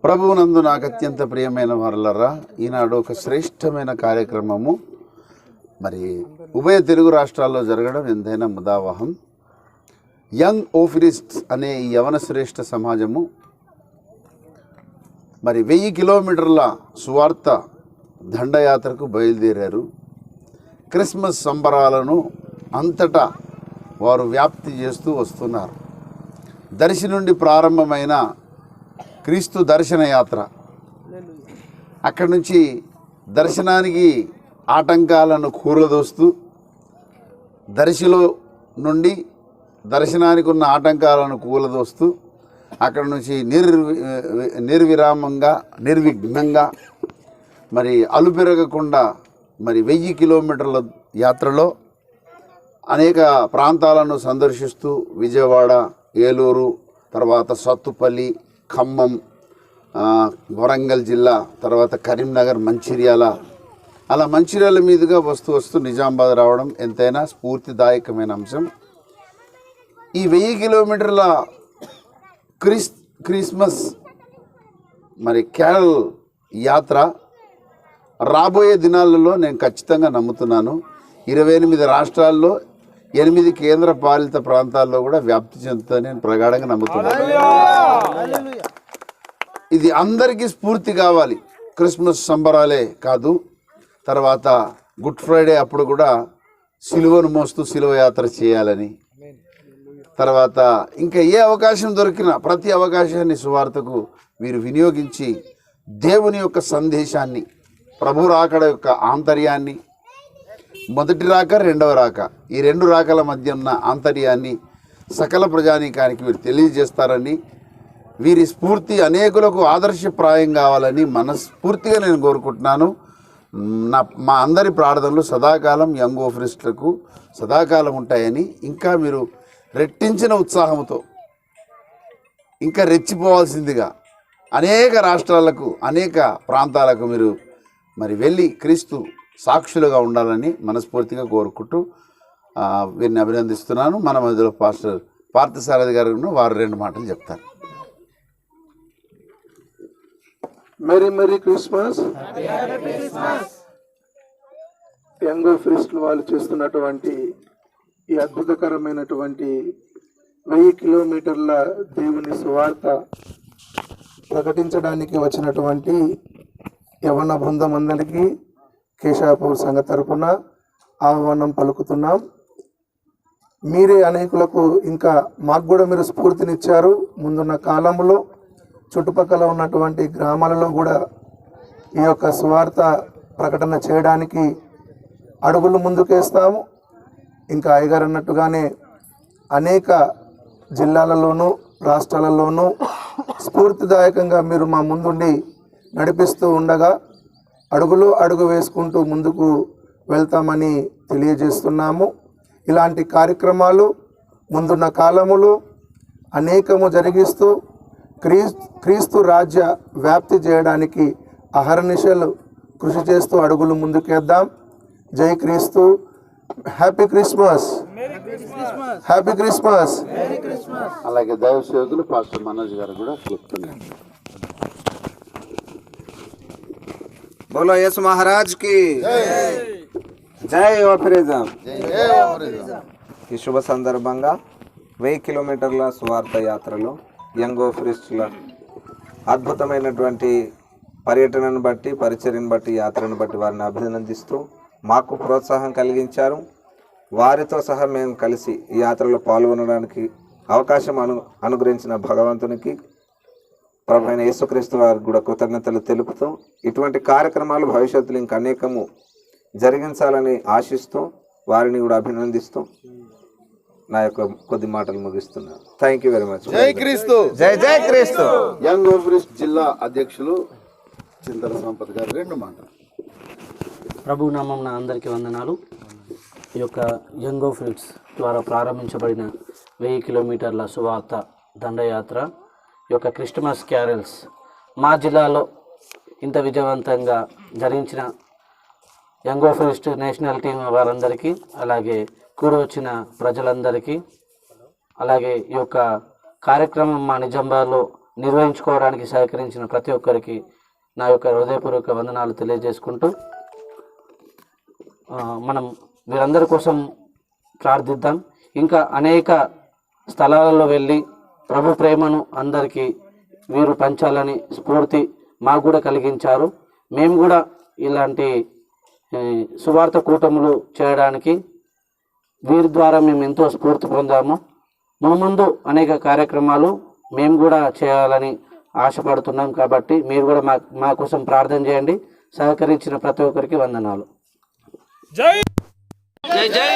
ప్రభువునందు నాకు అత్యంత ప్రియమైన వారలరా, ఈనాడు ఒక శ్రేష్టమైన కార్యక్రమము మరి ఉభయ తెలుగు రాష్ట్రాల్లో జరగడం ఎంతైనా ముదావహం. యంగ్ ఓఫరిస్ట్స్ అనే ఈ యవన శ్రేష్ఠ సమాజము మరి 1000 కిలోమీటర్ల సువార్త దండయాత్రకు బయలుదేరారు. క్రిస్మస్ సంబరాలను అంతటా వారు వ్యాప్తి చేస్తూ వస్తున్నారు. దర్శి నుండి ప్రారంభమైన క్రీస్తు దర్శన యాత్ర, అక్కడి నుంచి దర్శనానికి ఆటంకాలను కూరదోస్తూ, దర్శిలో నుండి దర్శనానికి ఉన్న ఆటంకాలను కూలదోస్తూ అక్కడ నుంచి నిర్విఘ్నంగా మరి అలుపెరగకుండా మరి 1000 కిలోమీటర్ల యాత్రలో అనేక ప్రాంతాలను సందర్శిస్తూ విజయవాడ, ఏలూరు, తర్వాత సత్తుపల్లి, ఖమ్మం, వరంగల్ జిల్లా, తర్వాత కరీంనగర్, మంచిర్యాల, అలా మంచిర్యాల మీదుగా వస్తూ నిజామాబాద్ రావడం ఎంతైనా స్ఫూర్తిదాయకమైన అంశం. ఈ 1000 కిలోమీటర్ల క్రిస్మస్ మరి క్యారల్ యాత్ర రాబోయే దినాలలో నేను ఖచ్చితంగా నమ్ముతున్నాను 28 రాష్ట్రాల్లో 8 కేంద్ర పాలిత ప్రాంతాల్లో కూడా వ్యాప్తి చెందుతుందని నేను ప్రగాఢంగా నమ్ముతున్నాను. ఇది అందరికీ స్ఫూర్తి కావాలి. క్రిస్మస్ సంబరాలే కాదు, తర్వాత గుడ్ ఫ్రైడే అప్పుడు కూడా సిలువను మోస్తూ సిలువ యాత్ర చేయాలని, తర్వాత ఇంకా ఏ అవకాశం దొరికినా ప్రతి అవకాశాన్ని సువార్తకు మీరు వినియోగించి దేవుని యొక్క సందేశాన్ని, ప్రభు రాకడ యొక్క ఆంతర్యాన్ని, మొదటి రాక రెండవ రాక, ఈ 2 రాకల మధ్య ఉన్న ఆంతర్యాన్ని సకల ప్రజానీకానికి మీరు తెలియజేస్తారని, వీరి స్ఫూర్తి అనేకులకు ఆదర్శప్రాయం కావాలని మనస్ఫూర్తిగా నేను కోరుకుంటున్నాను. మా అందరి ప్రార్థనలు సదాకాలం యంగ్ ఓఫరిస్టులకు సదాకాలం ఉంటాయని, ఇంకా మీరు రెట్టించిన ఉత్సాహంతో ఇంకా రెచ్చిపోవాల్సిందిగా అనేక రాష్ట్రాలకు, అనేక ప్రాంతాలకు మీరు మరి వెళ్ళి క్రీస్తు సాక్షులుగా ఉండాలని మనస్ఫూర్తిగా కోరుకుంటూ వీరిని అభినందిస్తున్నాను. మన మధ్యలో పాస్టర్ పార్థసారథి గారు వారు 2 మాటలు చెప్తారు. Merry Christmas. యంగ్ ఓఫరిస్టులు వాళ్ళు చేస్తున్నటువంటి ఈ అద్భుతకరమైనటువంటి 1000 కిలోమీటర్ల దేవుని సువార్త ప్రకటించడానికి వచ్చినటువంటి యవన బృందం అందరికీ కేశాపూర్ సంఘ తరపున ఆహ్వానం పలుకుతున్నాం. మీరే అనేకులకు ఇంకా మాకు కూడా మీరు స్ఫూర్తినిచ్చారు. ముందున్న కాలంలో చుట్టుపక్కల ఉన్నటువంటి గ్రామాలలో కూడా ఈ యొక్క సువార్త ప్రకటన చేయడానికి అడుగులు ముందుకేస్తాము. ఇంకా అయ్యగారు అన్నట్టుగానే అనేక జిల్లాలలోనూ రాష్ట్రాలలోనూ స్ఫూర్తిదాయకంగా మీరు మా ముందుండి నడిపిస్తూ ఉండగా అడుగు వేసుకుంటూ ముందుకు వెళ్తామని తెలియజేస్తున్నాము. ఇలాంటి కార్యక్రమాలు ముందున్న కాలములో అనేకము జరిగిస్తూ క్రీస్తు రాజ్య వ్యాప్తి చేయడానికి అహర్నిశలు కృషి చేస్తూ అడుగులు ముందుకేద్దాం. జై క్రీస్తు. Happy Christmas. Happy Christmas. అలాగే దైవ సేవకులు పాస్టర్ మనోజ్ గారు కూడా చెప్తున్నారు. बोलो यीशु महाराज की జై ఓఫరిజం. ఈ శుభ సందర్భంగా 1000 కిలోమీటర్ల సువార్త యాత్రలో యంగ్ ఓఫరిస్టుల అద్భుతమైనటువంటి పర్యటనను బట్టి, పరిచర్యను బట్టి, యాత్రను బట్టి వారిని అభినందిస్తూ మాకు ప్రోత్సాహం కలిగించారు. వారితో సహా మేము కలిసి ఈ యాత్రలో పాల్గొనడానికి అవకాశం అనుగ్రహించిన భగవంతునికి, ప్రభు అయిన యేసుక్రీస్తు వారికి కూడా కృతజ్ఞతలు తెలుపుతూ ఇటువంటి కార్యక్రమాలు భవిష్యత్తులో ఇంకా అనేకము జరిగించాలని ఆశిస్తూ వారిని కూడా అభినందిస్తూ నా యొక్క కొద్ది మాటలు ముగిస్తున్నాను. Thank you very much. జై క్రీస్తు. జై జై క్రీస్తు. యంగ్ ఓఫరిస్ట్ జిల్లా అధ్యక్షులు చింతల సంపత్ గారు 2 మాటలు. ప్రభు నామం అందరికీ వందనాలు. ఈ యొక్క యంగ్ ఓఫరిస్ట్స్ ద్వారా ప్రారంభించబడిన 1000 కిలోమీటర్ల సువార్త దండయాత్ర, ఈ యొక్క క్రిస్మస్ క్యారల్స్ మా జిల్లాలో ఇంత విజయవంతంగా జరిగించిన యంగ్ ఓఫరిస్ట్ నేషనల్ టీం వారందరికీ, అలాగే కూడి వచ్చిన ప్రజలందరికీ, అలాగే ఈ యొక్క కార్యక్రమం మా నిజామాబాద్లో నిర్వహించుకోవడానికి సహకరించిన ప్రతి ఒక్కరికి నా యొక్క హృదయపూర్వక వందనాలు తెలియజేసుకుంటూ మనం వీరందరి కోసం ప్రార్థిద్దాం. ఇంకా అనేక స్థలాలలో వెళ్ళి ప్రభు ప్రేమను అందరికీ వీరు పంచాలని స్ఫూర్తి మాకు కూడా కలిగించారు. మేము కూడా ఇలాంటి సువార్త కూటములు చేయడానికి వీరి ద్వారా మేము ఎంతో స్ఫూర్తి పొందాము. ముందు అనేక కార్యక్రమాలు మేము కూడా చేయాలని ఆశపడుతున్నాం. కాబట్టి మీరు కూడా మా కోసం ప్రార్థన చేయండి. సహకరించిన ప్రతి ఒక్కరికి వందనాలు. జై జై జై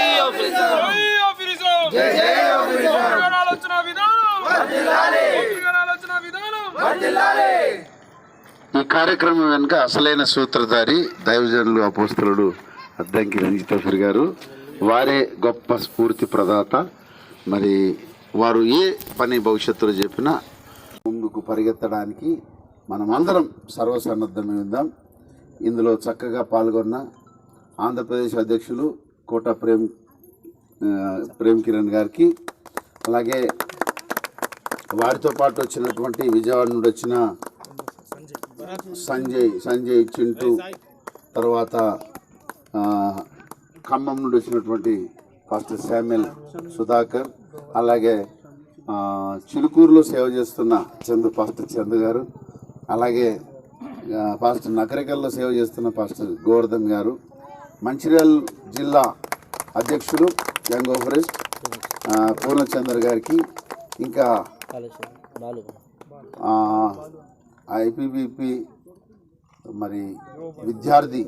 ఈ కార్యక్రమం వెనుక అసలైన సూత్రధారి దైవజనులు అపోస్తలుడు అద్దంకి రంజితాఫర్ గారు. వారే గొప్ప స్ఫూర్తి ప్రదాత. మరి వారు ఏ పని భవిష్యత్తులో చెప్పినా ముందుకు పరిగెత్తడానికి మనమందరం సర్వసన్నద్ధమై ఉందాం. ఇందులో చక్కగా పాల్గొన్న ఆంధ్రప్రదేశ్ అధ్యక్షులు కోట ప్రేమ్ కిరణ్ గారికి, అలాగే వారితో పాటు వచ్చినటువంటి విజయవాడ నుండి వచ్చిన సంజయ్ చింటూ, తర్వాత ఖమ్మం నుండి వచ్చినటువంటి పాస్టర్ శామ్యుల్ సుధాకర్, అలాగే చిలుకూరులో సేవ చేస్తున్న పాస్టర్ చందు గారు, అలాగే పాస్టర్ నకరికల్లో సేవ చేస్తున్న పాస్టర్ గోవర్ధన్ గారు, మంచిర్యాల జిల్లా అధ్యక్షుడు యంగ్ ఆఫరెస్ట్ పూర్ణచంద్ర గారికి, ఇంకా ఐపీబీపీ మరి విద్యార్థి